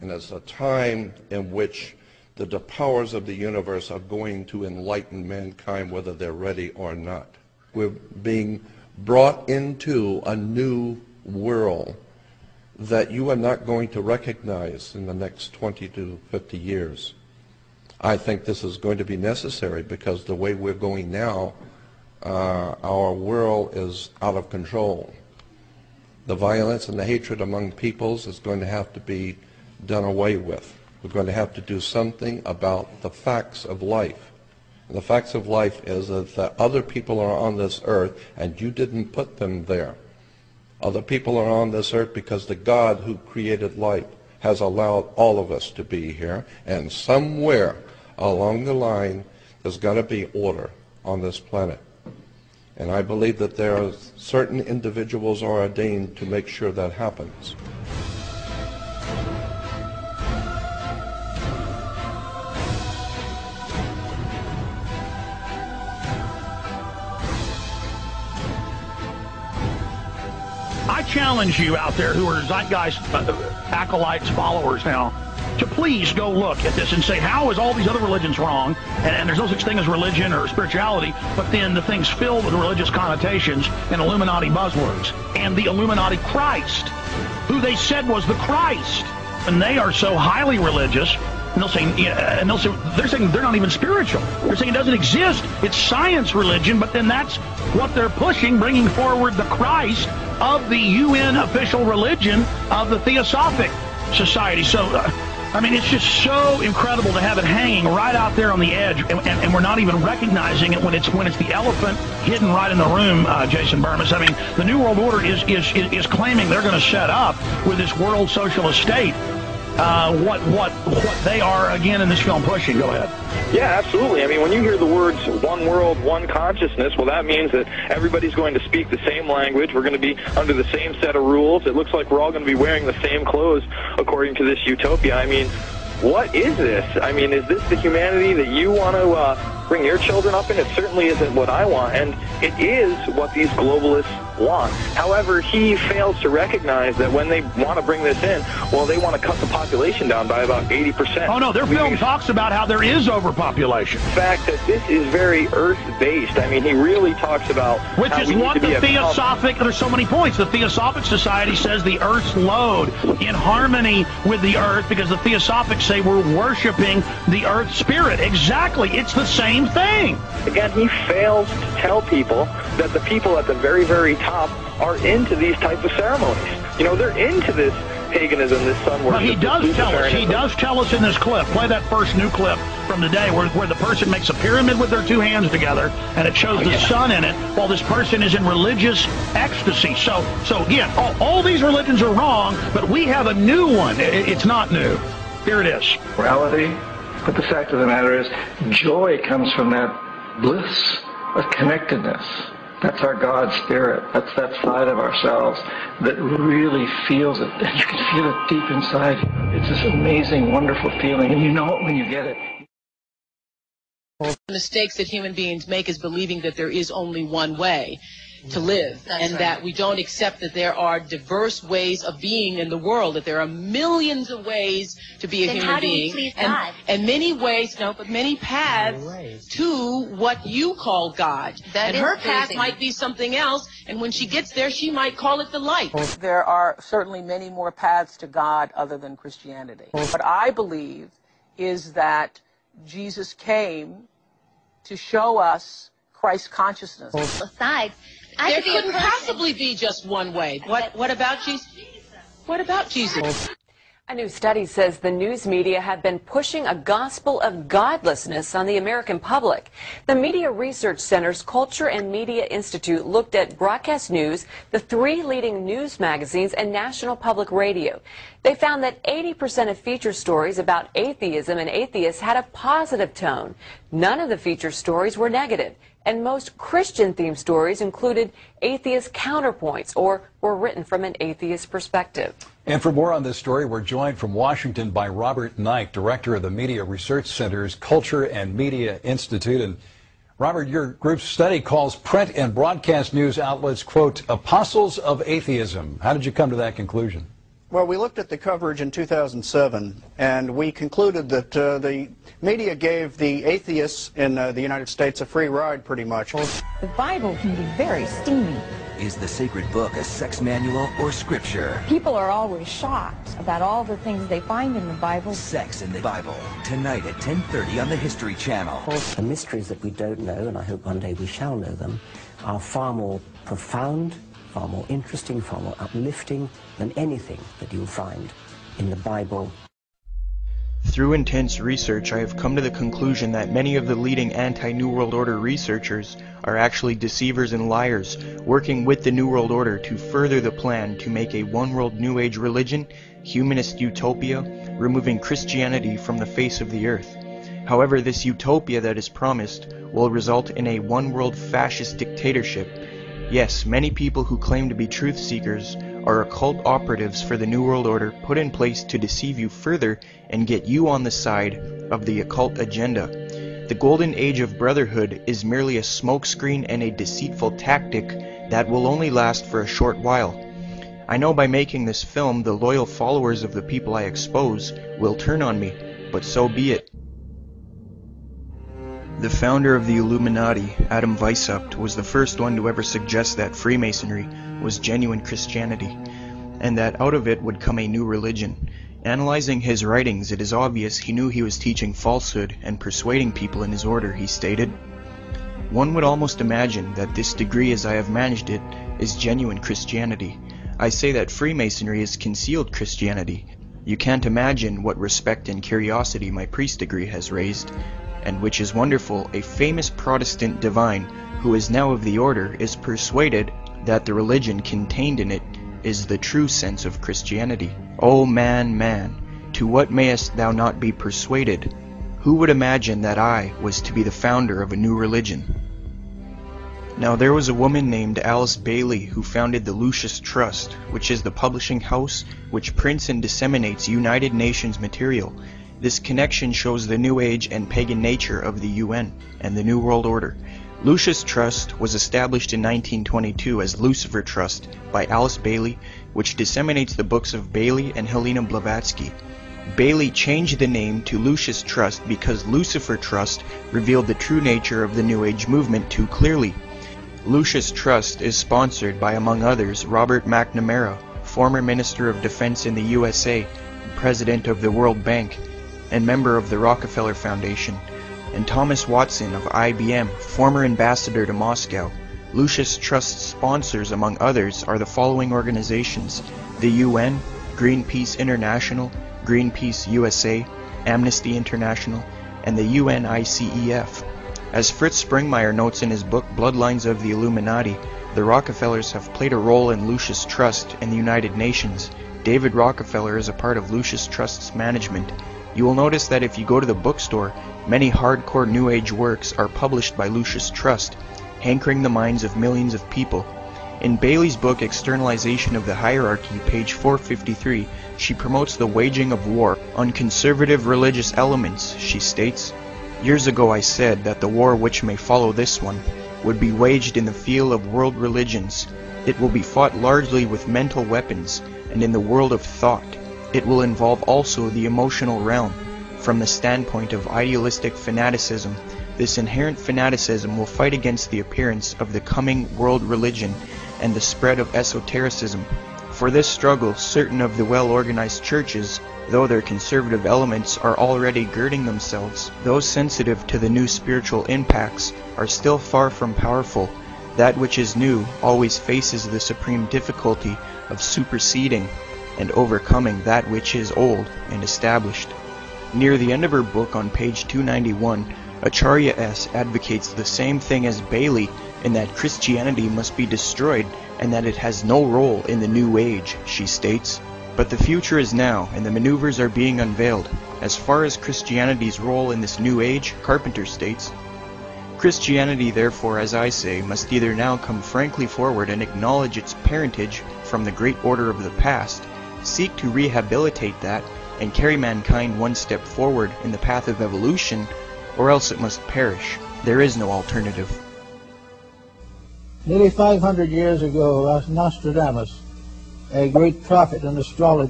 And it's a time in which the powers of the universe are going to enlighten mankind whether they're ready or not. We're being brought into a new world that you are not going to recognize in the next 20 to 50 years. I think this is going to be necessary because the way we're going now, our world is out of control. The violence and the hatred among peoples is going to have to be done away with. We're going to have to do something about the facts of life. And the facts of life is that other people are on this earth and you didn't put them there. Other people are on this earth because the God who created life has allowed all of us to be here, and somewhere along the line there's got to be order on this planet. And I believe that there are certain individuals are ordained to make sure that happens. I challenge you out there who are Zeitgeist acolytes, followers now, to please go look at this and say, how is all these other religions wrong? And there's no such thing as religion or spirituality, but then the thing's filled with religious connotations and Illuminati buzzwords. And the Illuminati Christ, who they said was the Christ. And they are so highly religious, and they're saying they're not even spiritual. They're saying it doesn't exist. It's science religion, but then that's what they're pushing, bringing forward the Christ of the UN official religion of the Theosophic Society. So, I mean, it's just so incredible to have it hanging right out there on the edge, and we're not even recognizing it when it's the elephant hidden right in the room, Jason Burmis. I mean, the New World Order is claiming they're going to set up with this world socialist state what they are, again, in this film pushing. Go ahead. Yeah, absolutely. I mean, when you hear the words one world, one consciousness, well, that means that everybody's going to speak the same language. We're going to be under the same set of rules. It looks like we're all going to be wearing the same clothes according to this utopia. I mean, what is this? I mean, is this the humanity that you want to bring your children up in? It certainly isn't what I want, and it is what these globalists want. However, he fails to recognize that when they want to bring this in, well, they want to cut the population down by about 80%. Oh, no, their film talks about how there is overpopulation. The fact that this is very Earth-based. I mean, he really talks about which is what the Theosophic, there's so many points. The Theosophic Society says the Earth's load in harmony with the Earth, because the Theosophics say we're worshiping the Earth spirit. Exactly. It's the same thing. Again, he fails to tell people that the people at the very, very top are into these type of ceremonies. You know, they're into this paganism, this sun worship. But he does tell us. He does tell us in this clip. Play that first new clip from today where the person makes a pyramid with their two hands together, and it shows the sun in it, while this person is in religious ecstasy. So again, all these religions are wrong, but we have a new one. It's not new. Here it is. Morality, but the fact of the matter is, joy comes from that bliss of connectedness. That's our God spirit. That's that side of ourselves that really feels it. And you can feel it deep inside. It's this amazing, wonderful feeling, and you know it when you get it. The mistakes that human beings make is believing that there is only one way to live. That's and right. That we don't accept that there are diverse ways of being in the world, that there are millions of ways to be a human being, and many ways, but many paths to what you call God. And her path might be something else, and when she gets there, she might call it the light. There are certainly many more paths to God other than Christianity. What I believe is that Jesus came to show us Christ consciousness. Besides, there couldn't possibly be just one way. What about Jesus? What about Jesus? A new study says the news media have been pushing a gospel of godlessness on the American public. The Media Research Center's Culture and Media Institute looked at broadcast news, the 3 leading news magazines, and National Public Radio. They found that 80% of feature stories about atheism and atheists had a positive tone. None of the feature stories were negative. And most Christian-themed stories included atheist counterpoints or were written from an atheist perspective. And for more on this story, we're joined from Washington by Robert Knight, director of the Media Research Center's Culture and Media Institute. And Robert, your group's study calls print and broadcast news outlets, quote, apostles of atheism. How did you come to that conclusion? Well, we looked at the coverage in 2007, and we concluded that the media gave the atheists in the United States a free ride, pretty much. The Bible can be very steamy. Is the sacred book a sex manual or scripture? People are always shocked about all the things they find in the Bible. Sex in the Bible, tonight at 10:30 on the History Channel. The mysteries that we don't know, and I hope one day we shall know them, are far more profound, far more interesting, far more uplifting than anything that you'll find in the Bible. Through intense research, I have come to the conclusion that many of the leading anti-New World Order researchers are actually deceivers and liars, working with the New World Order to further the plan to make a one-world New Age religion, humanist utopia, removing Christianity from the face of the earth. However, this utopia that is promised will result in a one-world fascist dictatorship. Yes, many people who claim to be truth seekers are occult operatives for the New World Order put in place to deceive you further and get you on the side of the occult agenda. The golden age of brotherhood is merely a smokescreen and a deceitful tactic that will only last for a short while. I know by making this film, the loyal followers of the people I expose will turn on me, but so be it. The founder of the Illuminati, Adam Weishaupt, was the first one to ever suggest that Freemasonry was genuine Christianity, and that out of it would come a new religion. Analyzing his writings, it is obvious he knew he was teaching falsehood and persuading people in his order, he stated. One would almost imagine that this degree, as I have managed it, is genuine Christianity. I say that Freemasonry is concealed Christianity. You can't imagine what respect and curiosity my priest degree has raised. And which is wonderful, a famous Protestant divine, who is now of the order, is persuaded that the religion contained in it is the true sense of Christianity. O man, man, to what mayest thou not be persuaded? Who would imagine that I was to be the founder of a new religion? Now there was a woman named Alice Bailey who founded the Lucis Trust, which is the publishing house which prints and disseminates United Nations material. This connection shows the New Age and pagan nature of the UN and the New World Order. Lucis Trust was established in 1922 as Lucifer Trust by Alice Bailey, which disseminates the books of Bailey and Helena Blavatsky. Bailey changed the name to Lucis Trust because Lucifer Trust revealed the true nature of the New Age movement too clearly. Lucis Trust is sponsored by, among others, Robert McNamara, former Minister of Defense in the USA, President of the World Bank, and member of the Rockefeller Foundation, and Thomas Watson of IBM, former ambassador to Moscow. Lucis Trust's sponsors, among others, are the following organizations: the UN, Greenpeace International, Greenpeace USA, Amnesty International, and the UNICEF. As Fritz Springmeier notes in his book Bloodlines of the Illuminati, the Rockefellers have played a role in Lucis Trust and the United Nations. David Rockefeller is a part of Lucis Trust's management. You will notice that if you go to the bookstore, many hardcore New Age works are published by Lucis Trust, hankering the minds of millions of people. In Bailey's book Externalization of the Hierarchy, page 453, she promotes the waging of war on conservative religious elements. She states, "Years ago I said that the war which may follow this one would be waged in the field of world religions. It will be fought largely with mental weapons and in the world of thought. It will involve also the emotional realm. From the standpoint of idealistic fanaticism, this inherent fanaticism will fight against the appearance of the coming world religion and the spread of esotericism. For this struggle, certain of the well-organized churches, though their conservative elements are already girding themselves, those sensitive to the new spiritual impacts are still far from powerful. That which is new always faces the supreme difficulty of superseding and overcoming that which is old and established." Near the end of her book on page 291, Acharya S. advocates the same thing as Bailey in that Christianity must be destroyed and that it has no role in the New Age, she states. But the future is now, and the maneuvers are being unveiled. As far as Christianity's role in this New Age, Carpenter states, "Christianity, therefore, as I say, must either now come frankly forward and acknowledge its parentage from the great order of the past, seek to rehabilitate that, and carry mankind one step forward in the path of evolution, or else it must perish. There is no alternative." Nearly 500 years ago, Nostradamus, a great prophet and astrologer,